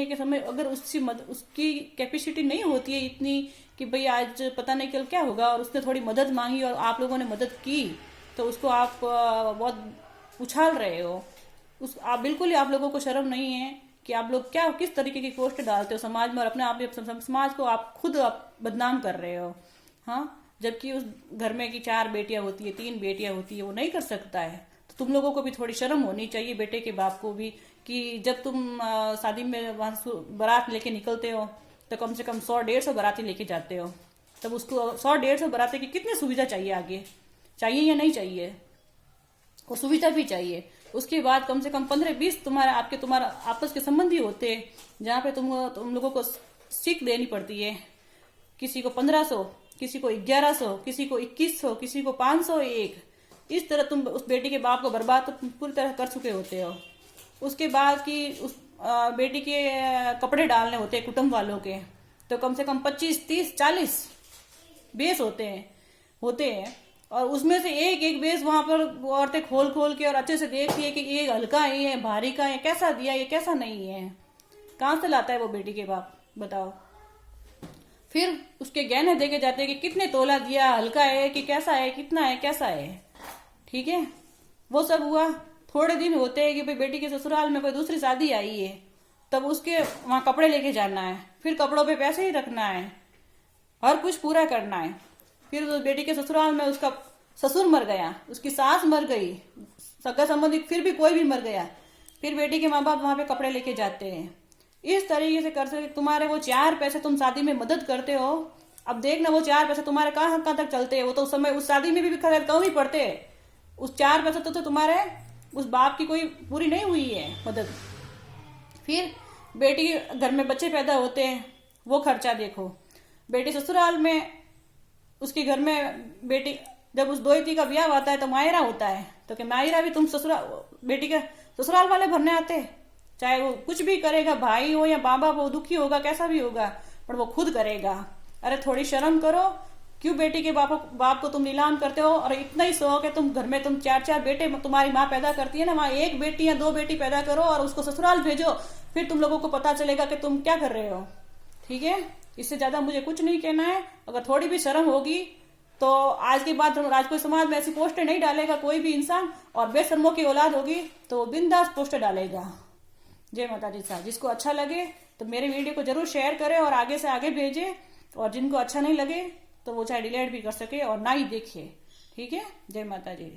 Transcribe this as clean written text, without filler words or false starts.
के समय अगर उसकी कैपेसिटी नहीं होती है इतनी कि भाई आज पता नहीं कल क्या होगा, और उसने थोड़ी मदद मांगी और आप लोगों ने मदद की, तो उसको आप बहुत उछाल रहे हो। आप बिल्कुल ही, आप लोगों को शर्म नहीं है कि आप लोग क्या किस तरीके की पोस्ट डालते हो समाज में, और अपने आप समाज को आप खुद आप बदनाम कर रहे हो। हाँ, जबकि उस घर में की 4 बेटियां होती है, 3 बेटियां होती है, वो नहीं कर सकता है। तो तुम लोगों को भी थोड़ी शर्म होनी चाहिए, बेटे के बाप को भी, कि जब तुम शादी में वहां बारात लेके निकलते हो तो कम से कम 100-150 बाराती लेके जाते हो। तब उसको 100-150 बाराती की कितनी सुविधा चाहिए, आगे चाहिए या नहीं चाहिए? वो सुविधा भी चाहिए। उसके बाद कम से कम 15-20 तुम्हारा आपस के संबंधी होते हैं, जहाँ पे तुम लोगों को सीख देनी पड़ती है। किसी को 1500, किसी को 1100, किसी को 2100, किसी को 501। इस तरह तुम उस बेटी के बाप को बर्बाद तो पूरी तरह कर चुके होते हो। उसके बाद की उस बेटी के कपड़े डालने होते हैं कुटुंब वालों के, तो कम से कम 25-30-40 बेस होते हैं। और उसमें से एक एक बेस वहां पर औरतें खोल खोल के और अच्छे से देखती है कि ये हल्का है, ये भारी का है, कैसा दिया, ये कैसा नहीं है। कहां से लाता है वो बेटी के बाप, बताओ? फिर उसके गहने देके जाते हैं कि कितने तोला दिया, हल्का है कि कैसा है, कितना है, कैसा है। ठीक है, वो सब हुआ। थोड़े दिन होते हैं कि भाई बेटी के ससुराल में कोई दूसरी शादी आई है, तब उसके वहां कपड़े लेके जाना है, फिर कपड़ों पे पैसे ही रखना है, हर कुछ पूरा करना है। फिर उस बेटी के ससुराल में उसका ससुर मर गया, उसकी सास मर गई, सगा संबंधी फिर भी कोई भी मर गया, फिर बेटी के माँ बाप वहां पे कपड़े लेके जाते हैं। इस तरीके से कर सकते। तुम्हारे वो 4 पैसे तुम शादी में मदद करते हो, अब देखना वो 4 पैसे तुम्हारे कहाँ कहाँ तक चलते हैं। वो तो उस समय उस शादी में भी कम ही पड़ते हैं। उस 4 पैसे तो तुम्हारे उस बाप की कोई पूरी नहीं हुई है मदद। फिर बेटी घर में बच्चे पैदा होते हैं, वो खर्चा देखो। बेटी ससुराल में, उसके घर में बेटी जब उस दोहिती का ब्याह आता है तो मायरा होता है, तो क्या मायरा भी तुम बेटी के ससुराल वाले भरने आते? चाहे वो कुछ भी करेगा, भाई हो या बाबा, वो दुखी होगा, कैसा भी होगा, पर वो खुद करेगा। अरे थोड़ी शर्म करो। क्यों बेटी के बाप को तुम नीलाम करते हो? और इतना ही शौक है तुम घर में, तुम 4-4 बेटे तुम्हारी माँ पैदा करती है ना, वहां 1 बेटी या 2 बेटी पैदा करो और उसको ससुराल भेजो, फिर तुम लोगों को पता चलेगा कि तुम क्या कर रहे हो। ठीक है, इससे ज्यादा मुझे कुछ नहीं कहना है। अगर थोड़ी भी शर्म होगी तो आज के बाद राजपूत समाज में ऐसी पोस्टें नहीं डालेगा कोई भी इंसान, और बेशर्मों की औलाद होगी तो वो बिंदास पोस्टें डालेगा। जय माता दी साहब। जिसको अच्छा लगे तो मेरे वीडियो को जरूर शेयर करें और आगे से आगे भेजें, और जिनको अच्छा नहीं लगे तो वो चाहे डिलीट भी कर सके और ना ही देखे। ठीक है, जय माता दी।